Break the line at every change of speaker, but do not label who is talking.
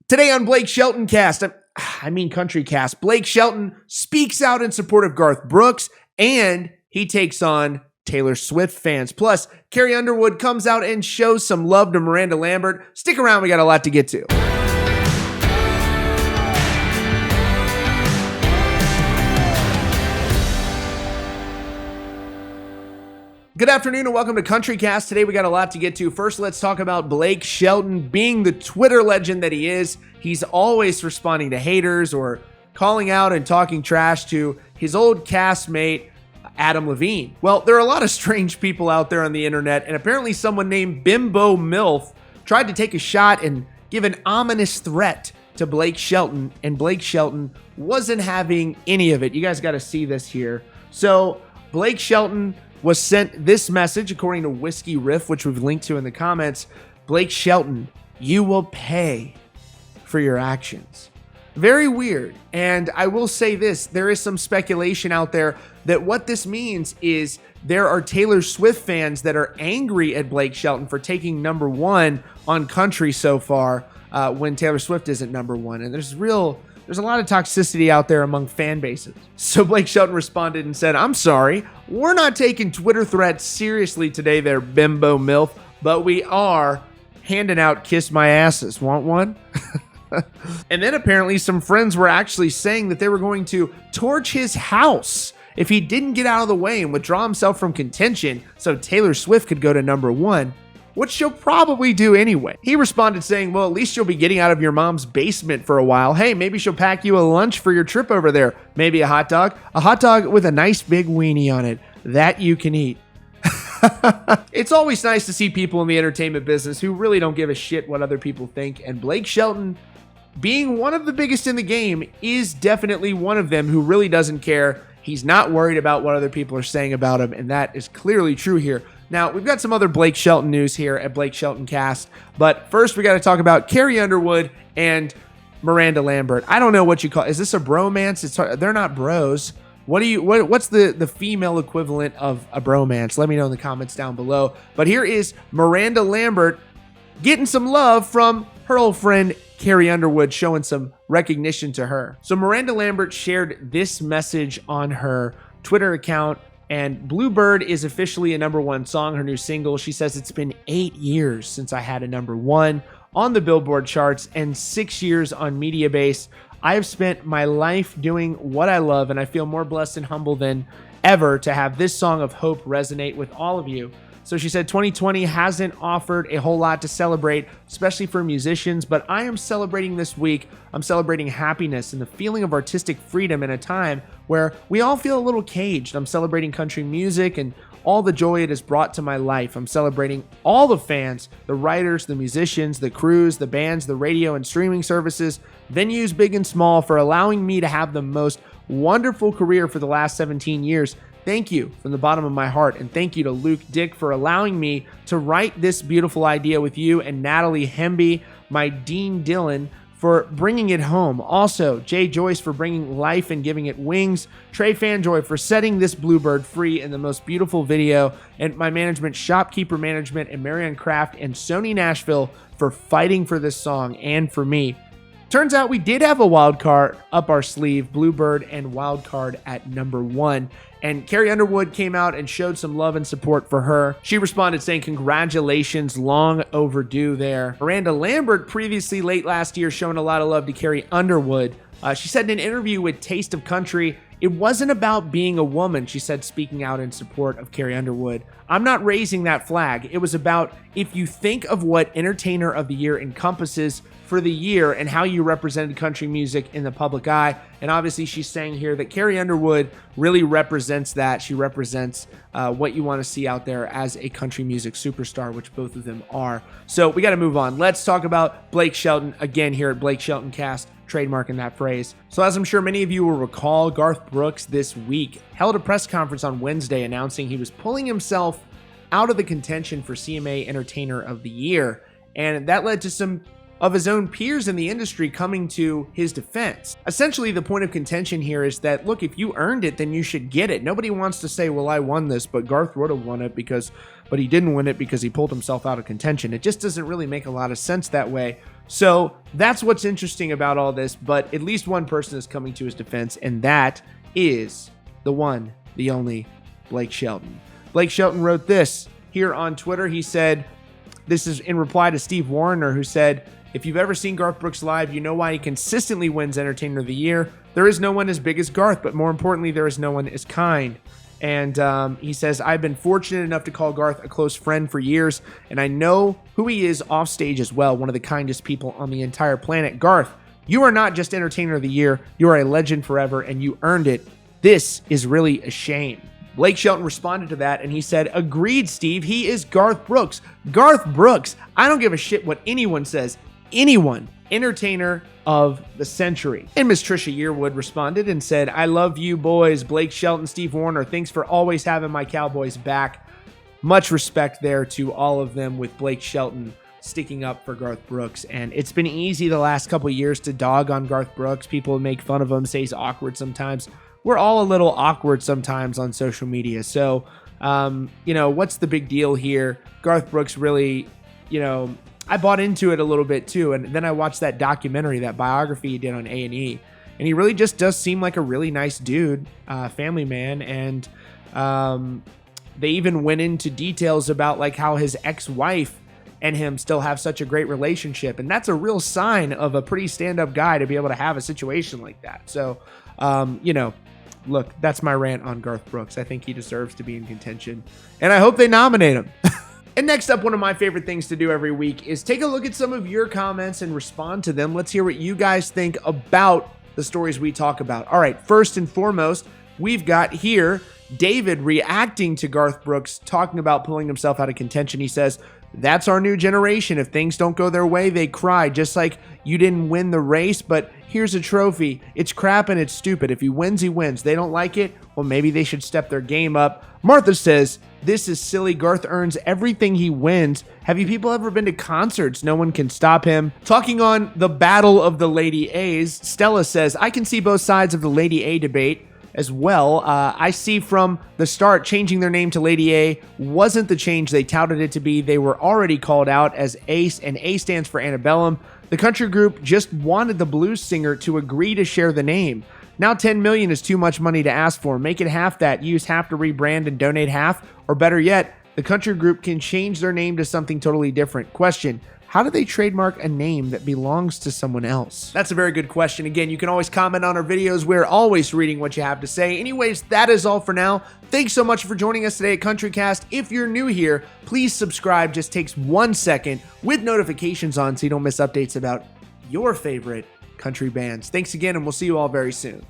Today on Blake Shelton Cast, I mean Country Cast, Blake Shelton speaks out in support of Garth Brooks, and he takes on Taylor Swift fans. Plus, Carrie Underwood comes out and shows some love to Miranda Lambert. Stick around, we got a lot to get to. Good afternoon and welcome to Country Cast. Today we got a lot to get to. First, let's talk about Blake Shelton being the Twitter legend that he is. He's always responding to haters or calling out and talking trash to his old castmate, Adam Levine. Well, there are a lot of strange people out there on the internet, and apparently someone named Bimbo MILF tried to take a shot and give an ominous threat to Blake Shelton, and Blake Shelton wasn't having any of it. You guys got to see this here. So Blake Shelton was sent this message, according to Whiskey Riff, which we've linked to in the comments. Blake Shelton, you will pay for your actions. Very weird. And I will say this, there is some speculation out there that what this means is there are Taylor Swift fans that are angry at Blake Shelton for taking number one on country so far when Taylor Swift isn't number one. And there's a lot of toxicity out there among fan bases. So Blake Shelton responded and said, "I'm sorry, we're not taking Twitter threats seriously today there, Bimbo MILF, but we are handing out kiss my asses. Want one?" And then apparently some friends were actually saying that they were going to torch his house if he didn't get out of the way and withdraw himself from contention so Taylor Swift could go to number one, which she'll probably do anyway. He responded saying, well, at least you'll be getting out of your mom's basement for a while. Hey, maybe she'll pack you a lunch for your trip over there. Maybe a hot dog with a nice big weenie on it that you can eat. It's always nice to see people in the entertainment business who really don't give a shit what other people think. And Blake Shelton, being one of the biggest in the game, is definitely one of them who really doesn't care. He's not worried about what other people are saying about him, and that is clearly true here. Now, we've got some other Blake Shelton news here at Blake Shelton Cast, but first we got to talk about Carrie Underwood and Miranda Lambert. I don't know what you call it. Is this a bromance? They're not bros. What's the female equivalent of a bromance? Let me know in the comments down below. But here is Miranda Lambert getting some love from her old friend Carrie Underwood, showing some recognition to her. So Miranda Lambert shared this message on her Twitter account, and Bluebird is officially a number one song, her new single. She says, it's been 8 years since I had a number one on the Billboard charts and 6 years on Mediabase. I have spent my life doing what I love, and I feel more blessed and humble than ever to have this song of hope resonate with all of you. So she said 2020 hasn't offered a whole lot to celebrate, especially for musicians, but I am celebrating this week. I'm celebrating happiness and the feeling of artistic freedom in a time where we all feel a little caged. I'm celebrating country music and all the joy it has brought to my life. I'm celebrating all the fans, the writers, the musicians, the crews, the bands, the radio and streaming services, venues big and small, for allowing me to have the most wonderful career for the last 17 years. Thank you from the bottom of my heart, and thank you to Luke Dick for allowing me to write this beautiful idea with you, and Natalie Hemby, my Dean Dillon, for bringing it home. Also, Jay Joyce for bringing life and giving it wings, Trey Fanjoy for setting this Bluebird free in the most beautiful video, and my management, Shopkeeper Management, and Marianne Craft and Sony Nashville for fighting for this song and for me. Turns out we did have a wild card up our sleeve, Bluebird and wild card at number one. And Carrie Underwood came out and showed some love and support for her. She responded saying, congratulations, long overdue there. Miranda Lambert, previously late last year, showing a lot of love to Carrie Underwood. She said in an interview with Taste of Country, it wasn't about being a woman, she said, speaking out in support of Carrie Underwood. I'm not raising that flag. It was about if you think of what Entertainer of the Year encompasses for the year and how you represented country music in the public eye. And obviously she's saying here that Carrie Underwood really represents that. She represents what you want to see out there as a country music superstar, which both of them are. So we got to move on. Let's talk about Blake Shelton again here at Blake Shelton Cast, trademarking that phrase. So as I'm sure many of you will recall, Garth Brooks this week held a press conference on Wednesday announcing he was pulling himself out of the contention for CMA Entertainer of the Year. And that led to some of his own peers in the industry coming to his defense. Essentially, the point of contention here is that, look, if you earned it, then you should get it. Nobody wants to say, well, I won this, but Garth would have won it but he didn't win it because he pulled himself out of contention. It just doesn't really make a lot of sense that way. So that's what's interesting about all this, but at least one person is coming to his defense, and that is the one, the only Blake Shelton. Blake Shelton wrote this here on Twitter. He said, this is in reply to Steve Warner, who said, if you've ever seen Garth Brooks live, you know why he consistently wins Entertainer of the Year. There is no one as big as Garth, but more importantly, there is no one as kind. And he says, I've been fortunate enough to call Garth a close friend for years, and I know who he is off stage as well, one of the kindest people on the entire planet. Garth, you are not just Entertainer of the Year, you are a legend forever, and you earned it. This is really a shame. Blake Shelton responded to that, and he said, agreed, Steve, he is Garth Brooks. Garth Brooks, I don't give a shit what anyone says. Anyone. Entertainer of the century. And Miss Trisha Yearwood responded and said, I love you boys, Blake Shelton, Steve Warner. Thanks for always having my Cowboys back. Much respect there to all of them, with Blake Shelton sticking up for Garth Brooks. And it's been easy the last couple of years to dog on Garth Brooks. People make fun of him, say he's awkward sometimes. We're all a little awkward sometimes on social media. So, what's the big deal here? Garth Brooks really, I bought into it a little bit too. And then I watched that documentary, that biography he did on A&E. And he really just does seem like a really nice dude, family man. And they even went into details about like how his ex-wife and him still have such a great relationship. And that's a real sign of a pretty stand-up guy to be able to have a situation like that. So, look, that's my rant on Garth Brooks. I think he deserves to be in contention, and I hope they nominate him. And next up, one of my favorite things to do every week is take a look at some of your comments and respond to them. Let's hear what you guys think about the stories we talk about. All right, first and foremost, we've got here David reacting to Garth Brooks talking about pulling himself out of contention. He says, that's our new generation. If things don't go their way, they cry. Just like you didn't win the race, but here's a trophy. It's crap and it's stupid. If he wins, he wins. They don't like it, well, maybe they should step their game up. Martha says, this is silly. Garth earns everything he wins. Have you people ever been to concerts? No one can stop him. Talking on the battle of the Lady A's, Stella says, I can see both sides of the Lady A debate as well. I see from the start changing their name to Lady A wasn't the change they touted it to be. They were already called out as Ace, and A stands for Antebellum. The country group just wanted the blues singer to agree to share the name. Now $10 million is too much money to ask for. Make it half that. Use half to rebrand and donate half. Or better yet, the country group can change their name to something totally different. Question: how do they trademark a name that belongs to someone else? That's a very good question. Again, you can always comment on our videos. We're always reading what you have to say. Anyways, that is all for now. Thanks so much for joining us today at CountryCast. If you're new here, please subscribe. Just takes 1 second with notifications on so you don't miss updates about your favorite country bands. Thanks again, and we'll see you all very soon.